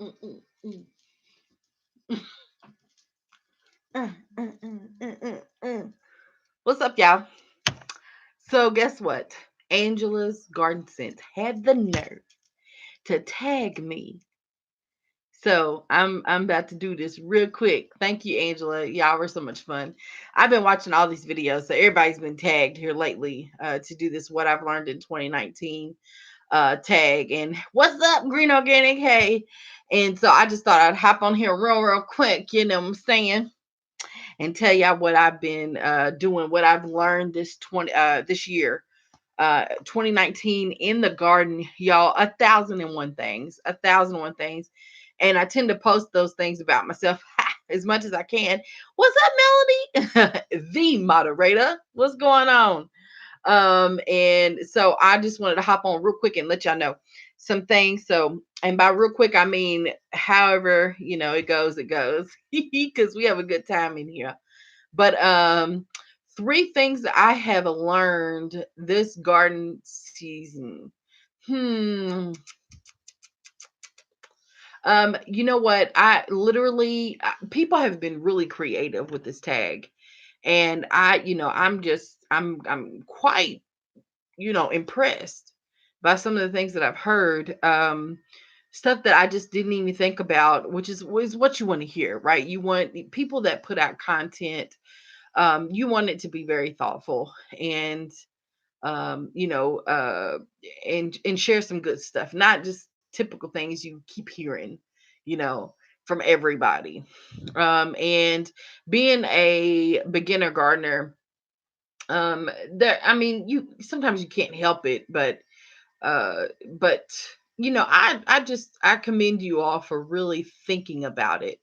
Mm, mm, mm. Mm, mm, mm, mm, mm, mm. What's up, y'all? So, guess what? Angela's Garden Sense had the nerve to tag me. So I'm about to do this real quick. Thank you, Angela. Y'all were so much fun. I've been watching all these videos, so everybody's been tagged here lately to do this. What I've learned in 2019 tag. And what's up, Green Organic? Hey. And so I just thought I'd hop on here real quick, you know what I'm saying, and tell y'all what I've been doing, what I've learned this year, 2019 in the garden, y'all. 1,001 things, 1,001 things, and I tend to post those things about myself as much as I can. What's up, Melody? The moderator. What's going on? And so I just wanted to hop on real quick and let y'all know some things. So, and by real quick, I mean, however, it goes, because we have a good time in here. But three things that I have learned this garden season. Hmm. You know what? I literally people have been really creative with this tag. And I'm quite, impressed by some of the things that I've heard. Stuff that I just didn't even think about, which is what you want to hear, right? You want people that put out content. You want it to be very thoughtful and um, you know, uh, and share some good stuff, not just typical things you keep hearing, you know, from everybody. And being a beginner gardener, there, I mean, you sometimes you can't help it, uh, but I commend you all for really thinking about it,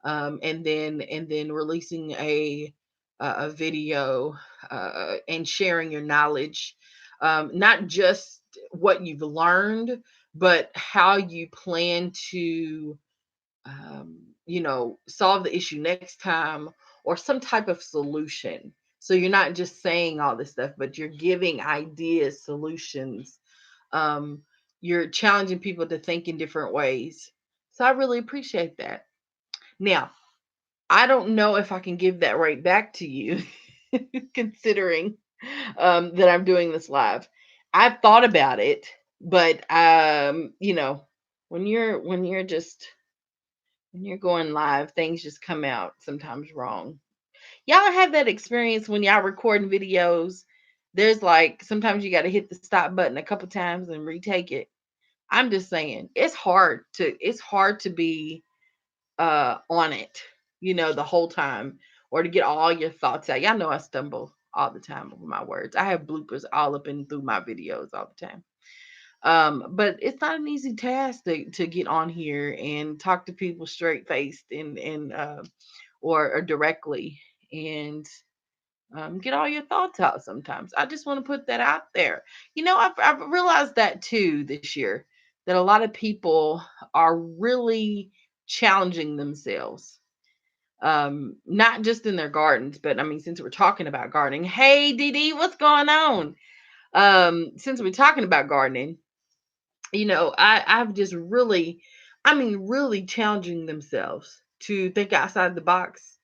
and then releasing a video and sharing your knowledge, not just what you've learned, but how you plan to solve the issue next time, or some type of solution. So you're not just saying all this stuff, but you're giving ideas, solutions. Um, you're challenging people to think in different ways. So I really appreciate that. Now, I don't know if I can give that right back to you, considering that I'm doing this live. I've thought about it, but when you're going live, things just come out sometimes wrong. Y'all have that experience when y'all recording videos. There's like sometimes you got to hit the stop button a couple times and retake it. I'm just saying it's hard to be on it, the whole time, or to get all your thoughts out. Y'all know I stumble all the time over my words. I have bloopers all up and through my videos all the time. But it's not an easy task to get on here and talk to people straight faced and or directly, and get all your thoughts out sometimes. I just want to put that out there. I've realized that too this year, that a lot of people are really challenging themselves. Not just in their gardens, but I mean, since we're talking about gardening, hey Dee, what's going on? Since we're talking about gardening, I've just really, I mean, really challenging themselves to think outside the box,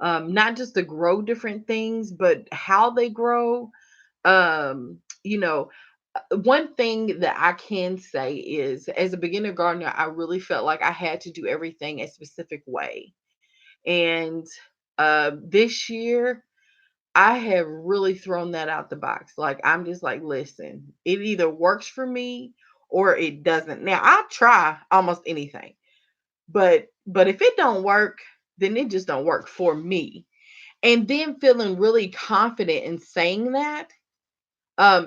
not just to grow different things, but how they grow. Um, you know, One thing that I can say is, as a beginner gardener, I really felt like I had to do everything a specific way. And this year, I have really thrown that out the box. Like, I'm just like, listen, it either works for me or it doesn't. Now, I'll try almost anything, but if it don't work, then it just don't work for me. And then feeling really confident in saying that,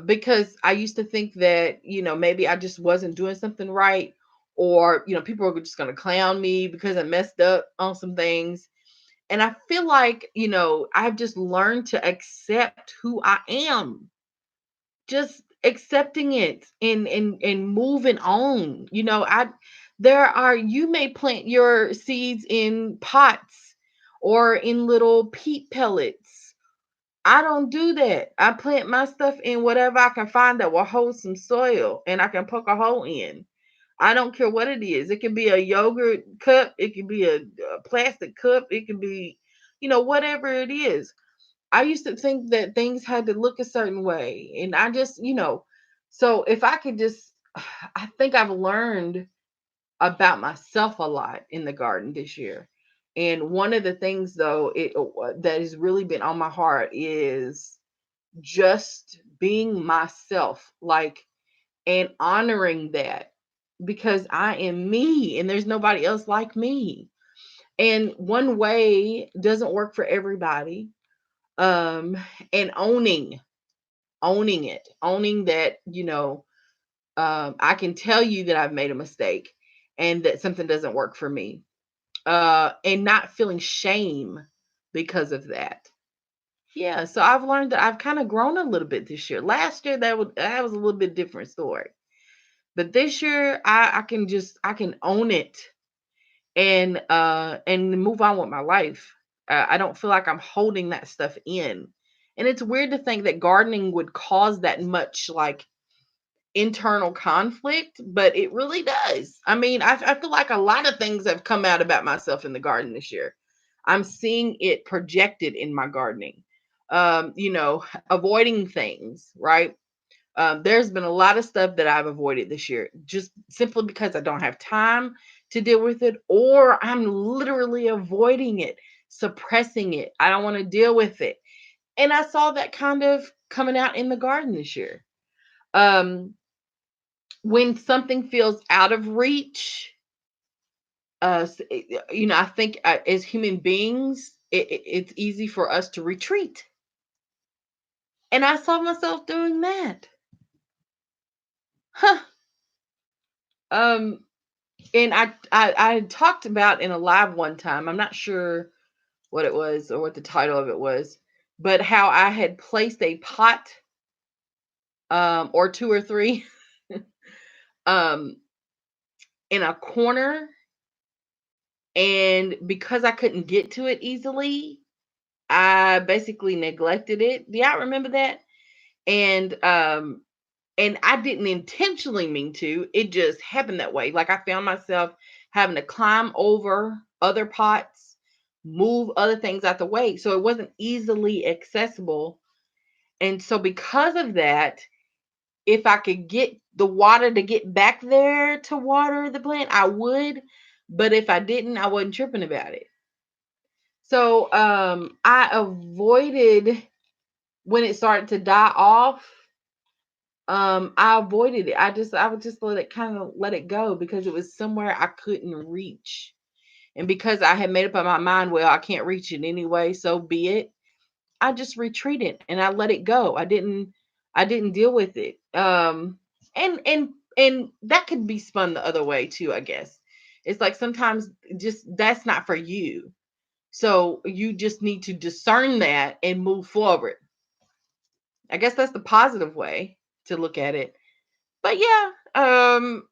because I used to think that, maybe I just wasn't doing something right, or, people were just going to clown me because I messed up on some things. And I feel like, I've just learned to accept who I am, just accepting it and moving on. You may plant your seeds in pots or in little peat pellets. I don't do that. I plant my stuff in whatever I can find that will hold some soil and I can poke a hole in. I don't care what it is. It can be a yogurt cup, it can be a plastic cup, it can be, whatever it is. I used to think that things had to look a certain way. And I just, so if I could just, I think I've learned about myself a lot in the garden this year. And one of the things, though, that has really been on my heart is just being myself, like, and honoring that, because I am me and there's nobody else like me. And one way doesn't work for everybody. Um, and owning it, owning that, I can tell you that I've made a mistake and that something doesn't work for me. And not feeling shame because of that. Yeah, so I've learned that I've kind of grown a little bit this year. Last year that was a little bit different story. But this year I can own it and move on with my life. I don't feel like I'm holding that stuff in. And it's weird to think that gardening would cause that much like internal conflict, but it really does. I mean, I feel like a lot of things have come out about myself in the garden this year. I'm seeing it projected in my gardening. Avoiding things, right? There's been a lot of stuff that I've avoided this year just simply because I don't have time to deal with it, or I'm literally avoiding it, suppressing it. I don't want to deal with it. And I saw that kind of coming out in the garden this year. Um, when something feels out of reach, I think as human beings, it's easy for us to retreat. And I saw myself doing that. Huh. Um, and I had talked about in a live one time. I'm not sure what it was or what the title of it was, but how I had placed a pot, or two or three, um, in a corner, and because I couldn't get to it easily, I basically neglected it. Do y'all remember that? And I didn't intentionally mean to. It just happened that way. Like I found myself having to climb over other pots, move other things out the way. So it wasn't easily accessible. And so because of that, if I could get the water to get back there to water the plant, I would. But if I didn't, I wasn't tripping about it. So I avoided when it started to die off. I avoided it. I would just let it go because it was somewhere I couldn't reach. And because I had made up in my mind, well, I can't reach it anyway, so be it. I just retreated and I let it go. I didn't deal with it. And that could be spun the other way too, I guess. It's like sometimes just that's not for you. So you just need to discern that and move forward. I guess that's the positive way to look at it. But yeah, oh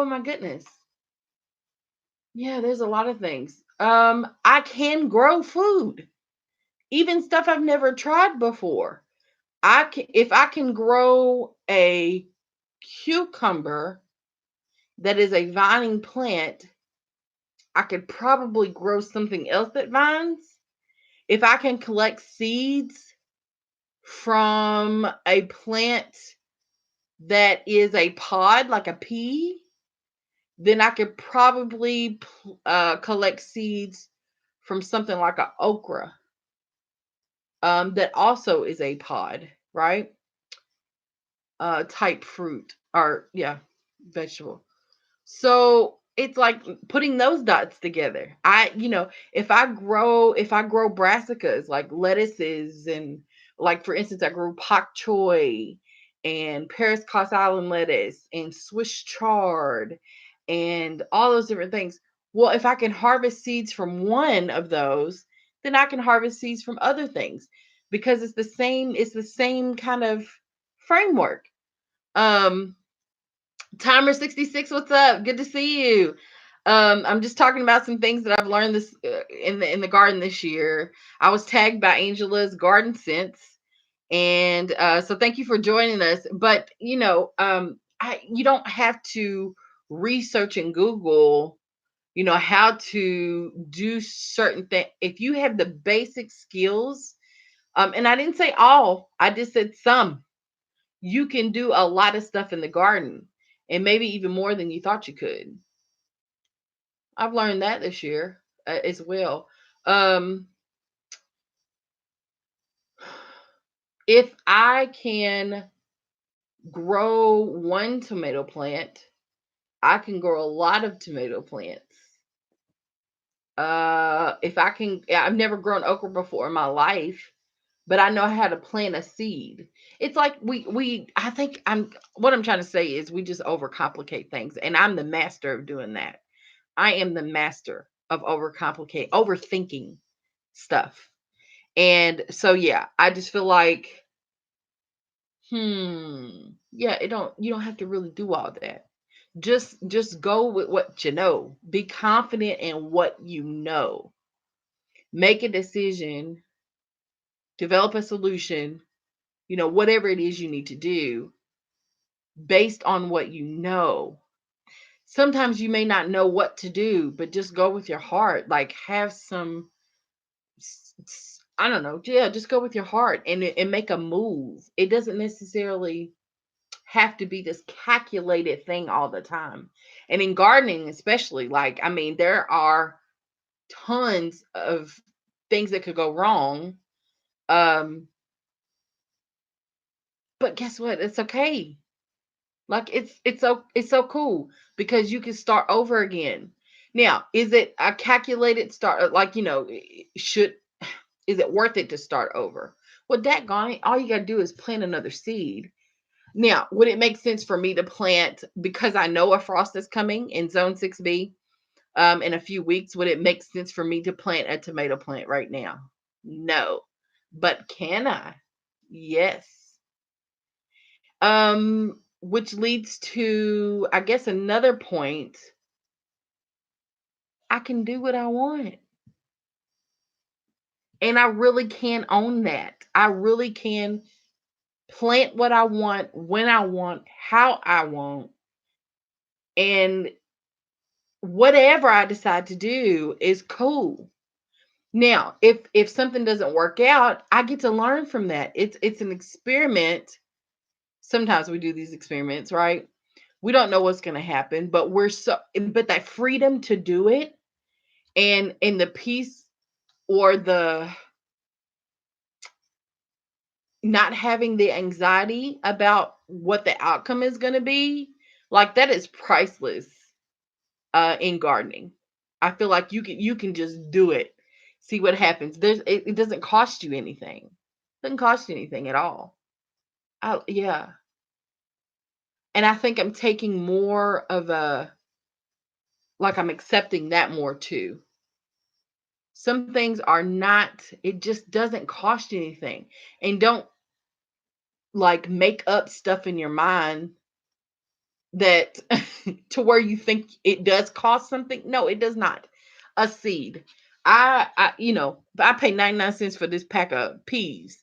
my goodness. Yeah, there's a lot of things. I can grow food, even stuff I've never tried before. If I can grow a cucumber that is a vining plant, I could probably grow something else that vines. If I can collect seeds from a plant that is a pod, like a pea, then I could probably collect seeds from something like a okra, that also is a pod, right? Type fruit or yeah, vegetable. So it's like putting those dots together. If I grow brassicas like lettuces and like for instance, I grew pak choi and Paris Cross Island lettuce and Swiss chard and all those different things. Well, if I can harvest seeds from one of those, then I can harvest seeds from other things because it's the same kind of framework. Um Timer 66, what's up? Good to see you. I'm just talking about some things that I've learned this in the garden this year. I was tagged by Angela's Garden Sense, and so thank you for joining us. But you don't have to research and Google, how to do certain things. If you have the basic skills, and I didn't say all, I just said some, you can do a lot of stuff in the garden and maybe even more than you thought you could. I've learned that this year as well. Um, if I can grow one tomato plant, I can grow a lot of tomato plants. If I can, yeah, I've never grown okra before in my life, but I know how to plant a seed. It's like I think what I'm trying to say is we just overcomplicate things, and I'm the master of doing that. I am the master of overthinking stuff. And so yeah, I just feel like, yeah, you don't have to really do all that. Just go with what you know. Be confident in what you know. Make a decision, develop a solution, whatever it is you need to do based on what you know. Sometimes you may not know what to do, but just go with your heart. Like have some I don't know. Yeah, just go with your heart and make a move. It doesn't necessarily have to be this calculated thing all the time. And in gardening, especially, like, I mean, there are tons of things that could go wrong. Um, but guess what? It's okay. Like it's so cool because you can start over again. Now, is it a calculated start? Like, should is it worth it to start over? Well, that guy, all you gotta do is plant another seed. Now, would it make sense for me to plant, because I know a frost is coming in zone 6B in a few weeks? Would it make sense for me to plant a tomato plant right now? No. But can I? Yes. Which leads to, I guess, another point. I can do what I want. And I really can own that. I really can plant what I want, when I want, how I want. And whatever I decide to do is cool. Now, if something doesn't work out, I get to learn from that. It's an experiment. Sometimes we do these experiments, right? We don't know what's going to happen, but but that freedom to do it, and the peace, or the not having the anxiety about what the outcome is going to be, like, that is priceless in gardening. I feel like you can just do it, see what happens. It doesn't cost you anything. It doesn't cost you anything at all. Yeah, and I think I'm taking more of a, like, I'm accepting that more too. Some things are not. It just doesn't cost you anything, and don't, like, make up stuff in your mind that to where you think it does cost something. No, it does not. A seed. I pay 99 cents for this pack of peas.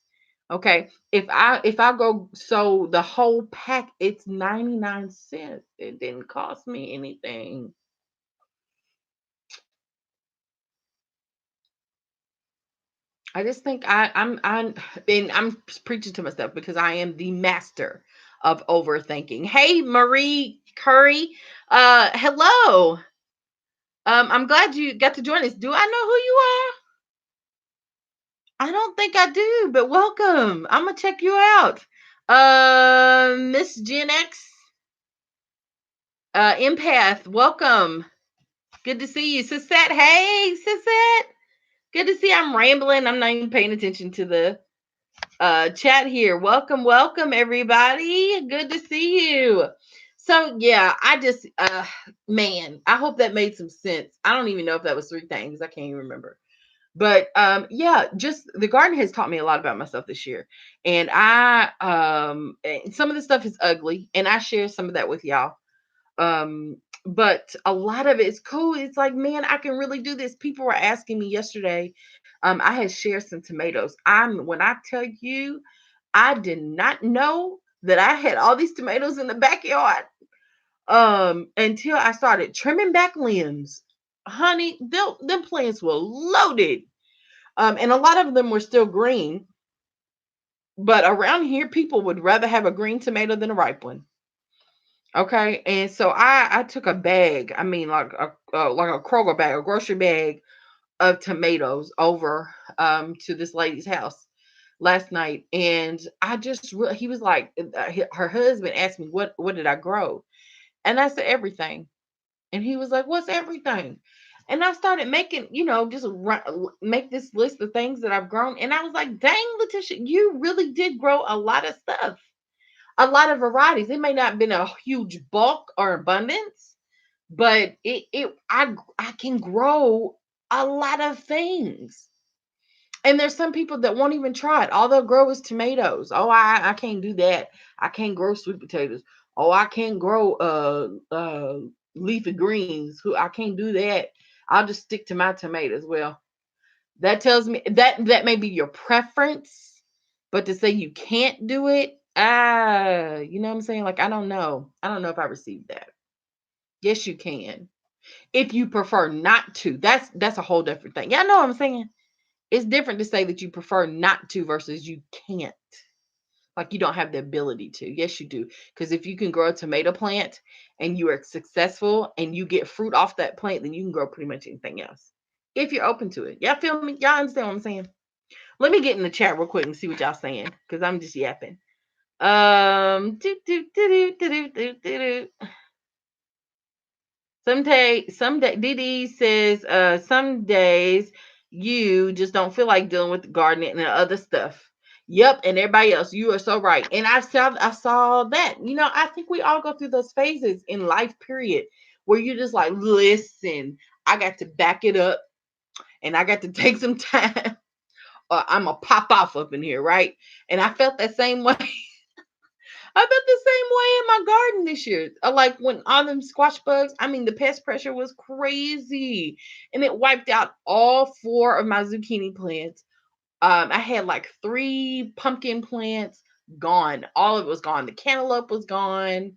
Okay. If I go sow the whole pack, it's 99 cents. It didn't cost me anything. I just think I'm preaching to myself because I am the master of overthinking. Hey, Marie Curry. Hello. I'm glad you got to join us. Do I know who you are? I don't think I do, but welcome. I'm gonna check you out. Miss Gen X, Empath, welcome. Good to see you. Sisette, hey, Sisette. Good to see you. I'm rambling. I'm not even paying attention to the chat here. Welcome, welcome, everybody. Good to see you. So yeah, I just man, I hope that made some sense. I don't even know if that was three things. I can't even remember. But yeah, just the garden has taught me a lot about myself this year. And some of the stuff is ugly, and I share some of that with y'all. But a lot of it is cool. It's like, man, I can really do this. People were asking me yesterday. I had shared some tomatoes. When I tell you, I did not know that I had all these tomatoes in the backyard. Until I started trimming back limbs. Honey, them plants were loaded. And a lot of them were still green. But around here, people would rather have a green tomato than a ripe one. Okay, and so I took a bag. I mean, like a Kroger bag, a grocery bag of tomatoes over to this lady's house last night, and he was like, her husband asked me what did I grow, and I said everything, and he was like, what's everything? And I started making, make this list of things that I've grown, and I was like, dang, Letitia, you really did grow a lot of stuff, a lot of varieties. It may not have been a huge bulk or abundance, but I can grow a lot of things. And there's some people that won't even try it. All they'll grow is tomatoes. Oh, I can't do that. I can't grow sweet potatoes. Oh, I can't grow leafy greens. Who I can't do that. I'll just stick to my tomatoes. Well, that tells me that may be your preference, but to say you can't do it, you know what I'm saying? Like I don't know. I don't know if I received that. Yes, you can. If you prefer not to, that's a whole different thing. Y'all know what I'm saying? It's different to say that you prefer not to versus you can't. Like you don't have the ability to. Yes, you do. Because if you can grow a tomato plant and you are successful and you get fruit off that plant, then you can grow pretty much anything else. If you're open to it. Y'all feel me? Y'all understand what I'm saying? Let me get in the chat real quick and see what y'all saying. Because I'm just yapping. Do, do, do, do, do, do, do, do. Someday, Didi says, some days you just don't feel like dealing with the gardening and the other stuff. Yep, and everybody else, you are so right. And I saw that. I think we all go through those phases in life, period, where you're just like, listen, I got to back it up and I got to take some time. Or I'm gonna pop off up in here, right? And I felt that same way. I felt the same way in my garden this year. Like when all them squash bugs, I mean, the pest pressure was crazy. And it wiped out all four of my zucchini plants. I had like three pumpkin plants gone. All of it was gone. The cantaloupe was gone.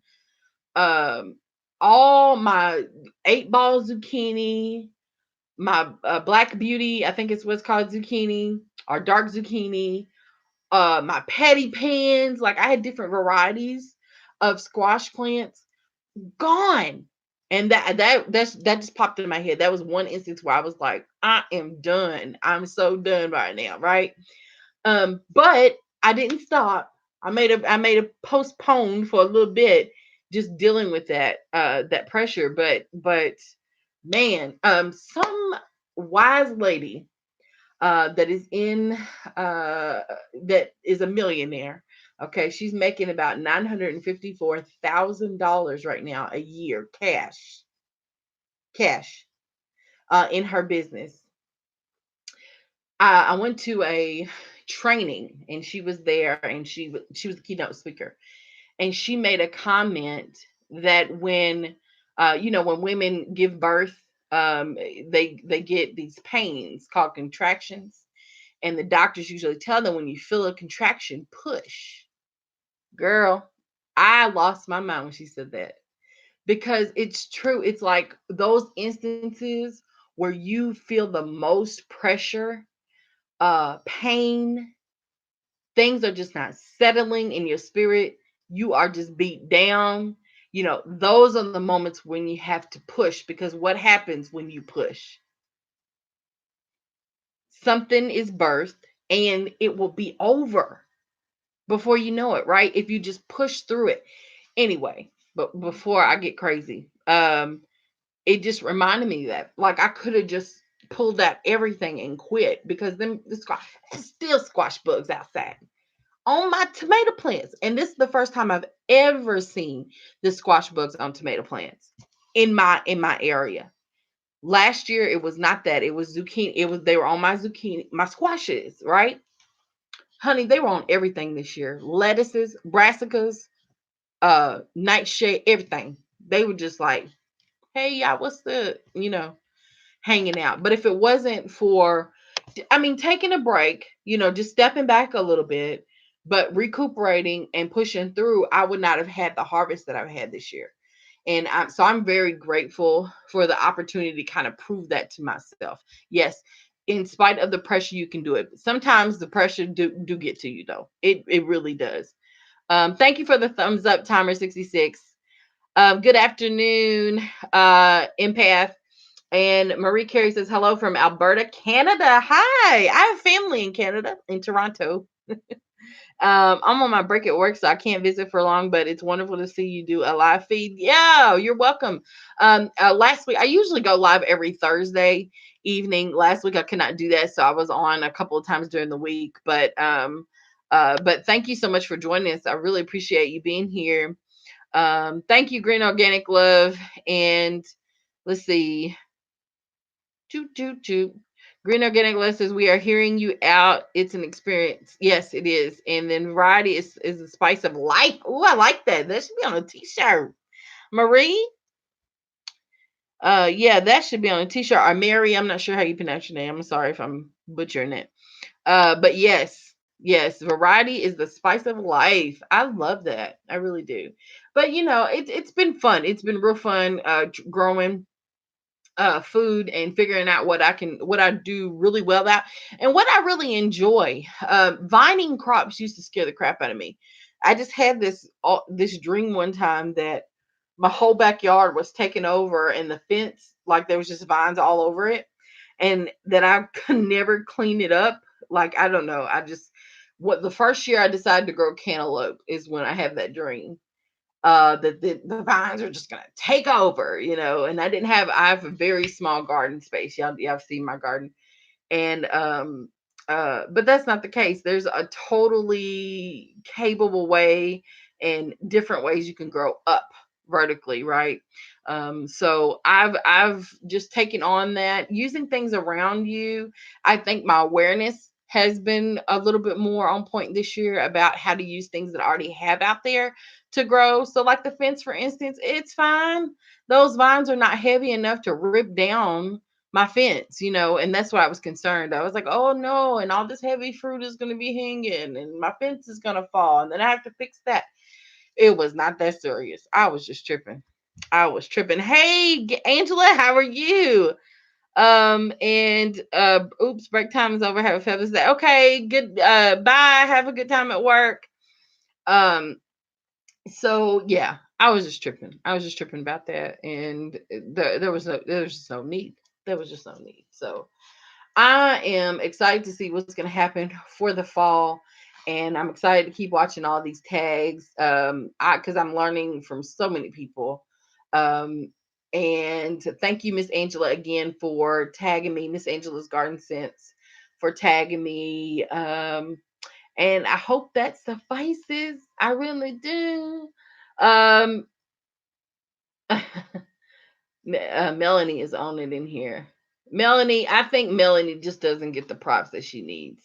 Um, all my 8-ball zucchini, my black beauty, I think it's what's called zucchini, or dark zucchini, my patty pans, like I had different varieties of squash plants gone. And that just popped in my head. That was one instance where I was like, I am done. I'm so done right now, right? But I didn't stop. I made a postpone for a little bit, just dealing with that pressure. But man, some wise lady that is in that is a millionaire. Okay, she's making about $954,000 right now a year, cash, in her business. I went to a training and she was there, and she was the keynote speaker, and she made a comment that when women give birth, they get these pains called contractions. And the doctors usually tell them when you feel a contraction, push. Girl, I lost my mind when she said that, because it's true. It's like those instances where you feel the most pressure, pain, things are just not settling in your spirit. You are just beat down. Those are the moments when you have to push, because what happens when you push? Something is birthed and it will be over before you know it, right? If you just push through it. Anyway, but before I get crazy, it just reminded me that like I could have just pulled out everything and quit, because then there's still squash bugs outside on my tomato plants. And this is the first time I've ever seen the squash bugs on tomato plants in my area. Last year it was not that. It was zucchini. They were on my zucchini, my squashes, right? Honey, they were on everything this year. Lettuces, brassicas, nightshade, everything. They were just like, hey, y'all, what's hanging out. But if it wasn't for, I mean, taking a break, just stepping back a little bit, but recuperating and pushing through, I would not have had the harvest that I've had this year. And I'm very grateful for the opportunity to kind of prove that to myself. Yes, in spite of the pressure, you can do it. Sometimes the pressure do get to you though. It really does. Thank you for the thumbs up, timer 66. Good afternoon, empath. And Marie Carey says hello from Alberta, Canada. Hi, I have family in Canada, in Toronto. I'm on my break at work, so I can't visit for long, but it's wonderful to see you do a live feed. Yeah, you're welcome. Last week, I usually go live every Thursday evening. Last week, I could not do that, so I was on a couple of times during the week. But thank you so much for joining us. I really appreciate you being here. Thank you, Green Organic Love. And let's see. Toot, toot, toot. Green Organic Love says, we are hearing you out. It's an experience. Yes, it is. And then variety is the spice of life. Oh, I like that. That should be on a t-shirt. Marie? Yeah, that should be on a t-shirt. Or Mary, I'm not sure how you pronounce your name. I'm sorry if I'm butchering it. But yes, yes, variety is the spice of life. I love that. I really do. But it's been fun. It's been real fun growing food and figuring out what I do really well at and what I really enjoy. Vining crops used to scare the crap out of me. I just had this dream one time that my whole backyard was taken over and the fence, like there was just vines all over it, and that I could never clean it up. Like, I don't know. I just what the first year I decided to grow cantaloupe is when I had that dream. The vines are just gonna take over, and I have a very small garden space. Y'all see my garden. And but that's not the case. There's a totally capable way and different ways you can grow up vertically, right? So I've just taken on that, using things around you. I think my awareness has been a little bit more on point this year about how to use things that I already have out there to grow. So like the fence, for instance, it's fine. Those vines are not heavy enough to rip down my fence, and that's why I was concerned. I was like, oh no, and all this heavy fruit is going to be hanging and my fence is going to fall and then I have to fix that. It was not that serious. I was just tripping. I was tripping. Hey, Angela, how are you? And oops, break time is over. Have a fabulous day. Okay, good. Bye. Have a good time at work. Um, so yeah, I was just tripping. I was just tripping about that, and there was just no need. There was just no need. So I am excited to see what's going to happen for the fall, and I'm excited to keep watching all these tags. Because I'm learning from so many people. Um, and thank you, Miss Angela, again for tagging me, Miss Angela's Garden Sense, for tagging me. And I hope that suffices. I really do. Um, Melanie is on it in here. Melanie, I think Melanie just doesn't get the props that she needs.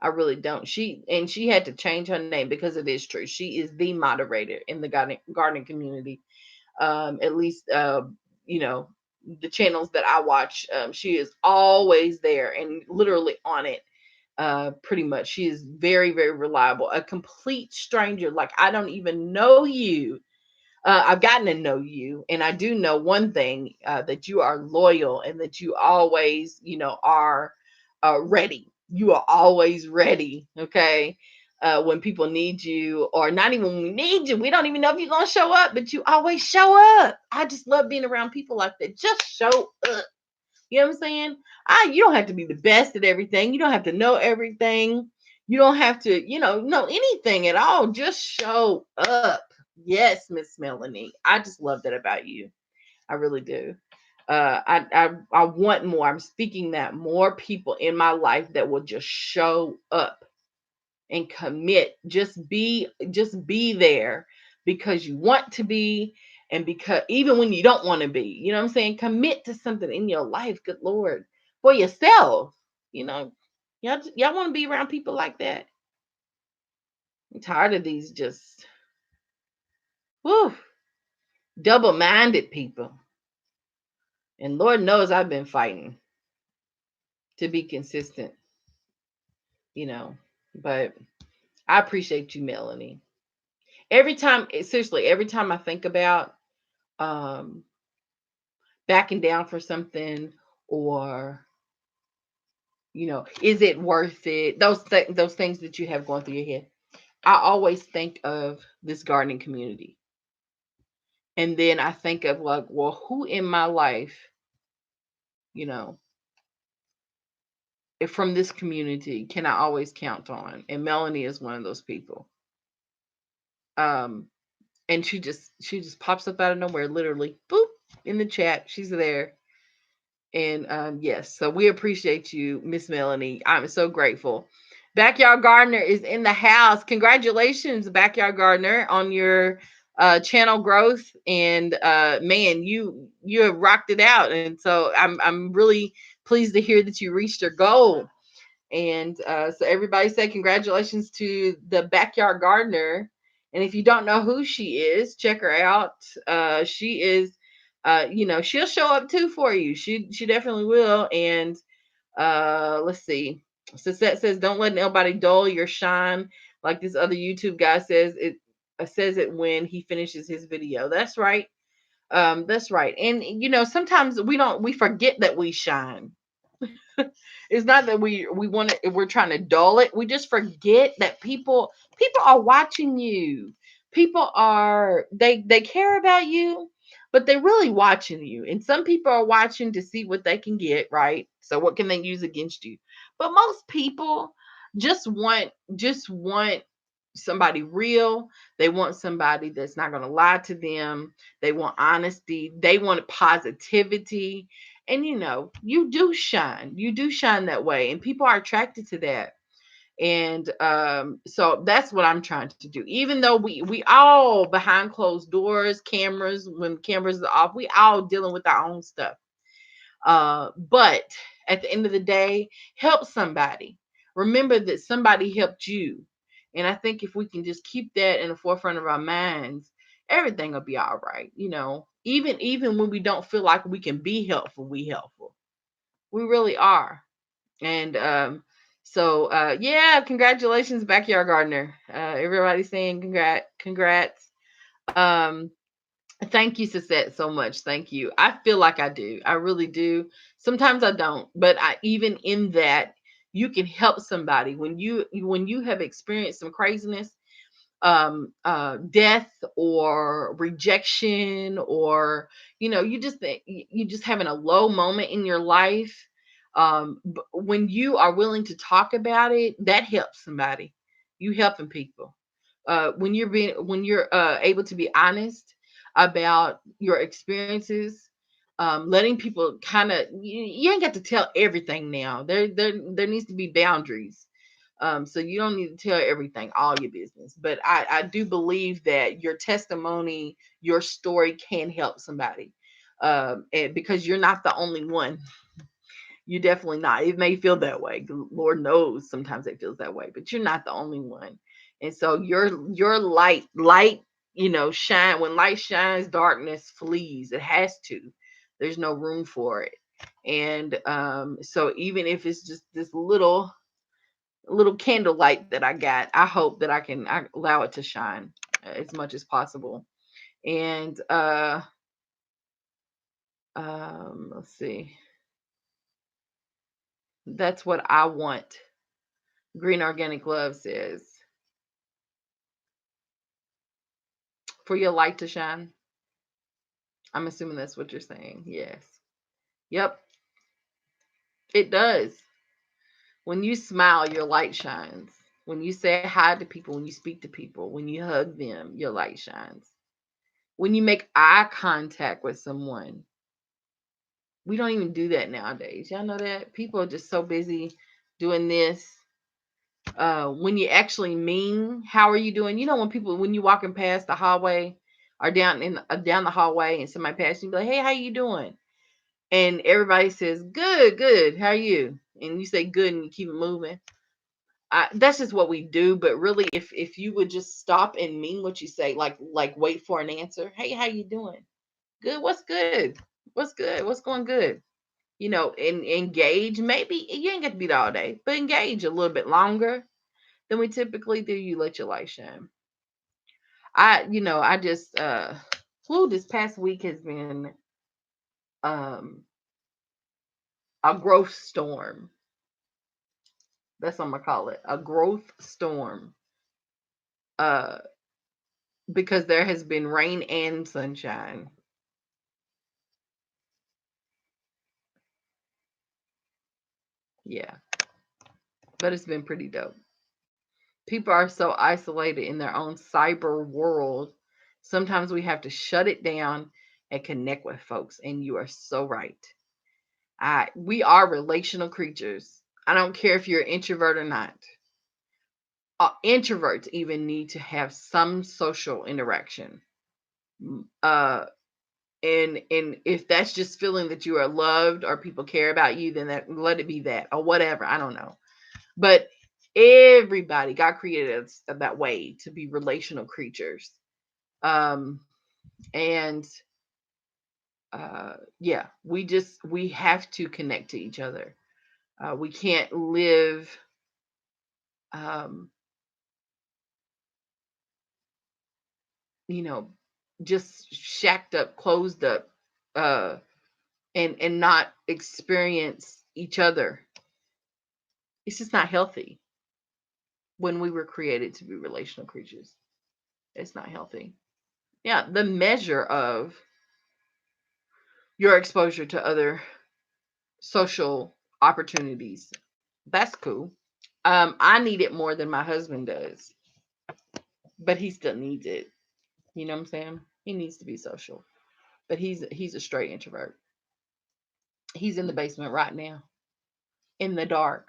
I really don't. She had to change her name because it is true. She is the moderator in the gardening community. At least you know, the channels that I watch, she is always there and literally on it. Pretty much. She is very, very reliable. A complete stranger, like I don't even know you. I've gotten to know you, and I do know one thing, that you are loyal and that you always, are ready. You are always ready. Okay. When people need you, or not even when we need you, we don't even know if you're going to show up, but you always show up. I just love being around people like that. Just show up. You know what I'm saying? You don't have to be the best at everything. You don't have to know everything. You don't have to, know anything at all. Just show up. Yes, Miss Melanie. I just love that about you. I really do. I want more. I'm speaking that more people in my life that will just show up and commit. Just be there because you want to be, and because even when you don't want to be, what I'm saying? Commit to something in your life, good Lord, for yourself. You know, y'all want to be around people like that. I'm tired of these just whew, double-minded people. And Lord knows I've been fighting to be consistent, you know. But I appreciate you, Melanie. Every time, seriously, every time I think about um backing down for something, or is it worth it? Those things that you have going through your head. I always think of this gardening community. And then I think of, like, well, who in my life, you know, if from this community can I always count on? And Melanie is one of those people. Um, and she just pops up out of nowhere, literally, boop, in the chat. She's there. And yes, so we appreciate you, Miss Melanie. I'm so grateful. Backyard Gardener is in the house. Congratulations, Backyard Gardener, on your channel growth. And man, you have rocked it out. And so I'm really pleased to hear that you reached your goal. And so everybody say congratulations to the Backyard Gardener. And if you don't know who she is, check her out. She is, she'll show up too for you. She definitely will. And let's see. Suzette says, "Don't let nobody dull your shine." Like this other YouTube guy says it. Says it when he finishes his video. That's right. That's right. And sometimes we forget that we shine. It's not that we want to, we're trying to dull it. We just forget that people are watching you. People are, they care about you, but they're really watching you. And some people are watching to see what they can get, right? So what can they use against you? But most people just want somebody real. They want somebody that's not going to lie to them. They want honesty. They want positivity. And you do shine that way, and people are attracted to that. And so that's what I'm trying to do. Even though we all behind closed doors, cameras, when cameras are off, we all dealing with our own stuff. But at the end of the day, help somebody. Remember that somebody helped you. And I think if we can just keep that in the forefront of our minds, everything will be all right. Even when we don't feel like we can be helpful, we helpful. We really are. And so yeah, congratulations, Backyard Gardener. Everybody's saying congrats. Um, Thank you, Suzette, so much. Thank you. I feel like I do. I really do. Sometimes I don't, but even in that, you can help somebody when you have experienced some craziness, death or rejection, or you just having a low moment in your life. When you are willing to talk about it, that helps somebody. You helping people. When you're able to be honest about your experiences, letting people kind of, you ain't got to tell everything now. There needs to be boundaries. So you don't need to tell everything, all your business. But I do believe that your testimony, your story can help somebody. And because you're not the only one. You're definitely not. It may feel that way. Lord knows sometimes it feels that way, but you're not the only one. And so your light, shine. When light shines, darkness flees. It has to. There's no room for it. And so even if it's just this little candlelight that I got, I hope that I allow it to shine as much as possible. And let's see. That's what I want. Green Organic Love says, for your light to shine. I'm assuming that's what you're saying. Yes. Yep, it does. When you smile, your light shines. When you say hi to people, when you speak to people, when you hug them, your light shines. When you make eye contact with someone, we don't even do that nowadays. Y'all know that? People are just so busy doing this. When you actually mean, how are you doing? When you walking past the hallway, or down the hallway, and somebody passes you, be like, "Hey, how you doing?" And everybody says, "Good, good. How are you?" And you say good, and you keep it moving. That's just what we do. But really, if you would just stop and mean what you say, like wait for an answer. "Hey, how you doing?" "Good. What's good? What's good? What's going good?" And engage. Maybe you ain't got to be there all day, but engage a little bit longer. than we typically do, you let your light shine. I just this past week has been um a growth storm. That's what I'm gonna call it. A growth storm. Uh because there has been rain and sunshine. Yeah. But it's been pretty dope. People are so isolated in their own cyber world. Sometimes we have to shut it down and connect with folks. And you are so right. We are relational creatures. I don't care if you're an introvert or not. Introverts even need to have some social interaction. Uh, and if that's just feeling that you are loved or people care about you, then let it be that or whatever. I don't know, but everybody God created us that way to be relational creatures. Um, and yeah, we have to connect to each other. We can't live um, you know, just shacked up, closed up, uh, and not experience each other. It's just not healthy when we were created to be relational creatures. It's not healthy. Yeah, the measure of your exposure to other social opportunities. That's cool. I need it more than my husband does, but he still needs it. You know what I'm saying? He needs to be social, but he's a straight introvert. He's in the basement right now, in the dark,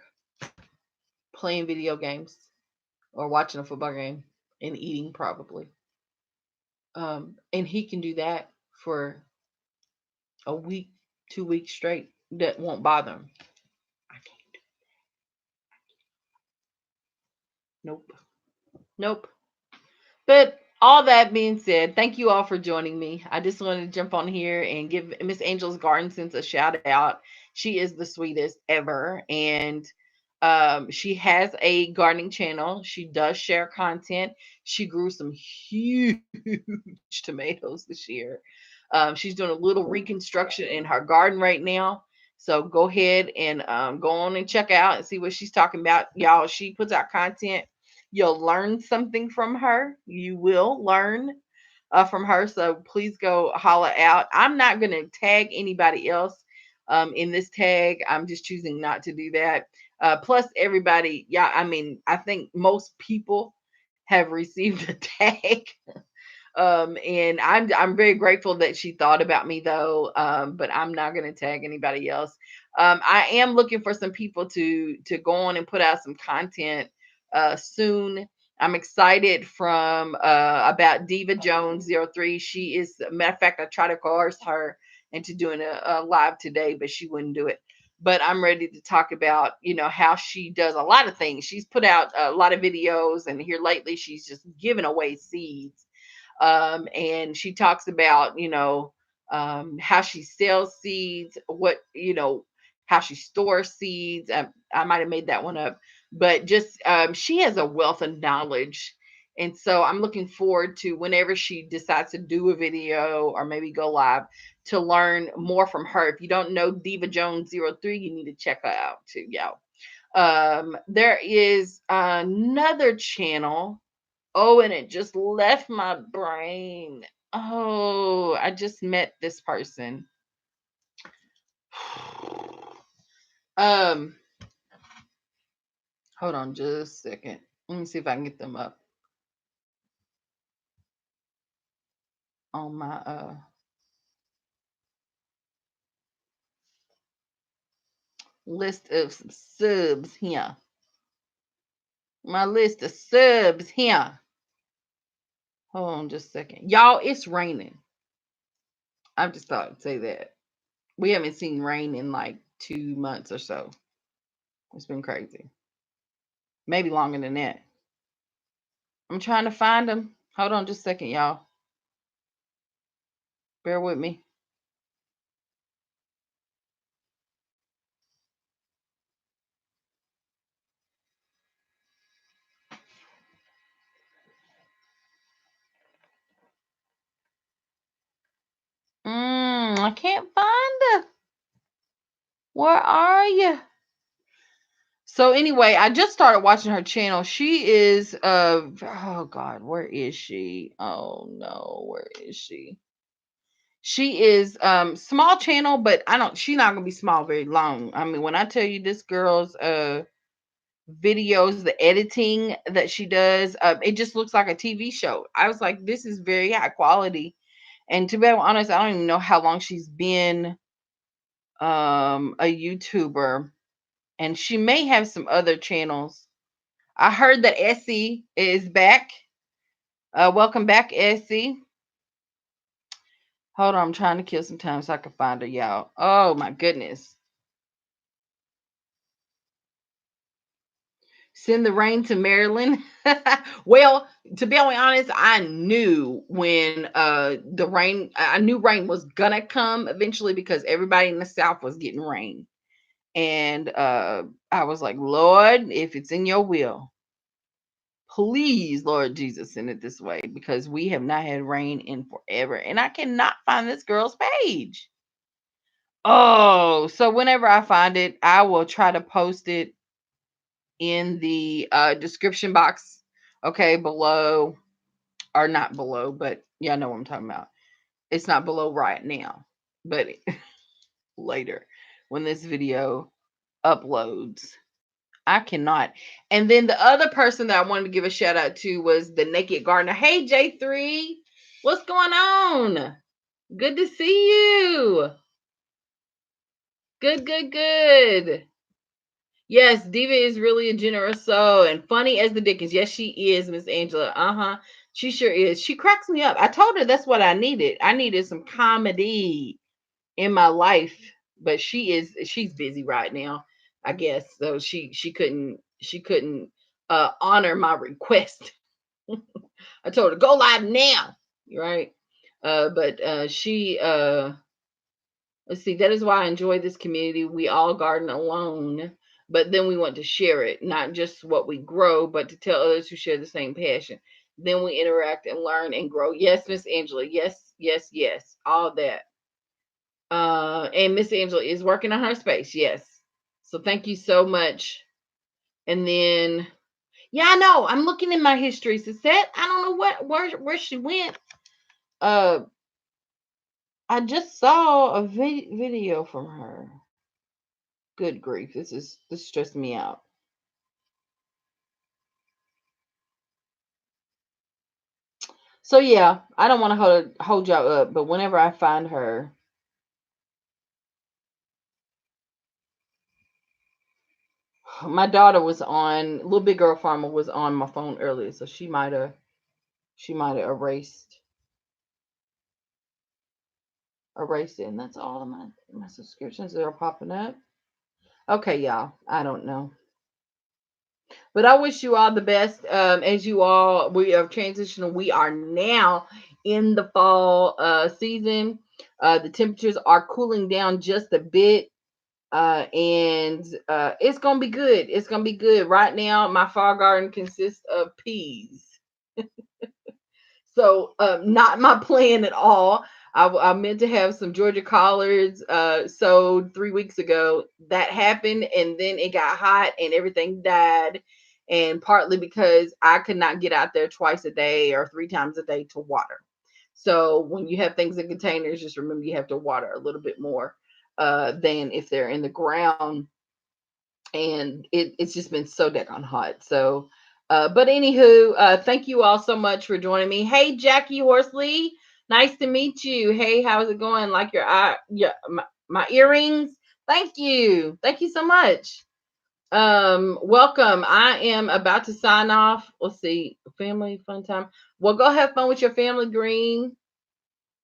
playing video games or watching a football game and eating probably. And he can do that for a week, 2 weeks straight. That won't bother him. I can't. Nope. Nope. But all that being said, thank you all for joining me. I just wanted to jump on here and give Miss Angel's Garden Sense a shout out. She is the sweetest ever. And she has a gardening channel. She does share content. She grew some huge tomatoes this year. She's doing a little reconstruction in her garden right now. So go ahead and go on and check out and see what she's talking about. Y'all, she puts out content. You'll learn something from her. You will learn from her. So please go holla out. I'm not going to tag anybody else in this tag. I'm just choosing not to do that. Plus, everybody, yeah, I mean, I think most people have received a tag. And I'm very grateful that she thought about me though. But I'm not going to tag anybody else. I am looking for some people to go on and put out some content soon. I'm excited from about Diva Jones 03. She is, matter of fact, I tried to coerce her into doing a live today, but she wouldn't do it. But I'm ready to talk about, how she does a lot of things. She's put out a lot of videos, and here lately she's just giving away seeds. And she talks about, how she sells seeds, how she stores seeds. I might have made that one up, but just she has a wealth of knowledge. And so I'm looking forward to whenever she decides to do a video or maybe go live to learn more from her. If you don't know Diva Jones 03, you need to check her out too, y'all. There is another channel. Oh, and it just left my brain. Oh, I just met this person. Um, Hold on just a second. Let me see if I can get them up on my list of subs here. My list of subs here. Hold on just a second. Y'all, it's raining. I just thought I'd say that. We haven't seen rain in like 2 months or so. It's been crazy. Maybe longer than that. I'm trying to find them. Hold on just a second, y'all. Bear with me. can't find her. Where are you? So anyway, I just started watching her channel. She is oh God, where is she? Oh no, where is she? She is small channel, but I don't she's not gonna be small very long. I mean, when I tell you this girl's videos, the editing that she does, it just looks like a TV show. I was like, this is very high quality. And to be honest, I don't even know how long she's been a YouTuber, and she may have some other channels. I heard that Essie is back. Welcome back, Essie. Hold on, I'm trying to kill some time so I can find her, y'all. Oh my goodness. Send the rain to Maryland. Well, to be honest, I knew when I knew rain was gonna come eventually because everybody in the South was getting rain. And I was like, Lord, if it's in your will, please, Lord Jesus, send it this way because we have not had rain in forever. And I cannot find this girl's page. Oh, so whenever I find it, I will try to post it in the description box, okay, below, or not below, but yeah, I know what I'm talking about. It's not below right now, but later when this video uploads. I cannot. And then the other person that I wanted to give a shout out to was the Naked Gardener. Hey, J3, what's going on? Good to see you. Good, good, good. Yes, Diva is really a generous soul and funny as the dickens. Yes, she is, Miss Angela. Uh-huh. She sure is. She cracks me up. I told her that's what I needed. I needed some comedy in my life, but she's busy right now, I guess. So she couldn't honor my request. I told her go live now, right? But she let's see, that is why I enjoy this community. We all garden alone, but then we want to share it, not just what we grow, but to tell others who share the same passion. Then we interact and learn and grow. Yes, Miss Angela. Yes, yes, yes. All that. And Miss Angela is working on her space. Yes. So thank you so much. And then, yeah, I know. I'm looking in my history. Suzette, I don't know where she went. Uh, I just saw a video from her. Good grief, this stressed me out. So yeah, I don't want to hold y'all up, but whenever I find her, my daughter was on Little Big Girl Farmer was on my phone earlier, so she might have erased it, and that's all of my subscriptions that are popping up. Okay, y'all, I don't know. But I wish you all the best. As you all, we are transitioning. We are now in the fall season. The temperatures are cooling down just a bit. And it's gonna be good. It's gonna be good. Right now, my fall garden consists of peas. So not my plan at all. I meant to have some Georgia collards sowed 3 weeks ago. That happened, and then it got hot and everything died. And partly because I could not get out there twice a day or 3 times a day to water. So when you have things in containers, just remember you have to water a little bit more than if they're in the ground. And it's just been so daggone hot. So but anywho, thank you all so much for joining me. Hey, Jackie Horsley, nice to meet you. Hey, how's it going? Like your eye, yeah, my earrings. Thank you so much. Welcome. I am about to sign off. Let's see, family fun time. Well, go have fun with your family, Green.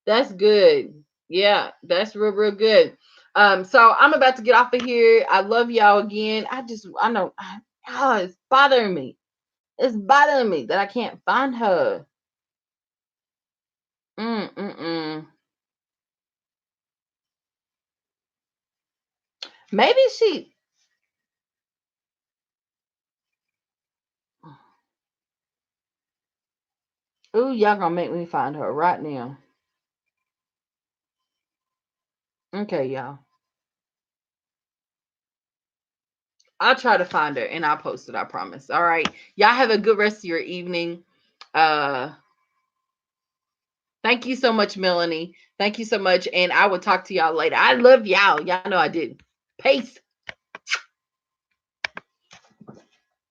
That's good. Yeah, that's real, real good. So I'm about to get off of here. I love y'all again. I know, it's bothering me. It's bothering me that I can't find her. Mm-mm-mm. Maybe she. Ooh, y'all gonna make me find her right now. Okay, y'all. I'll try to find her and I'll post it, I promise. All right. Y'all have a good rest of your evening. Uh Thank you so much, Melanie. Thank you so much. And I will talk to y'all later. I love y'all. Y'all know I did. Peace.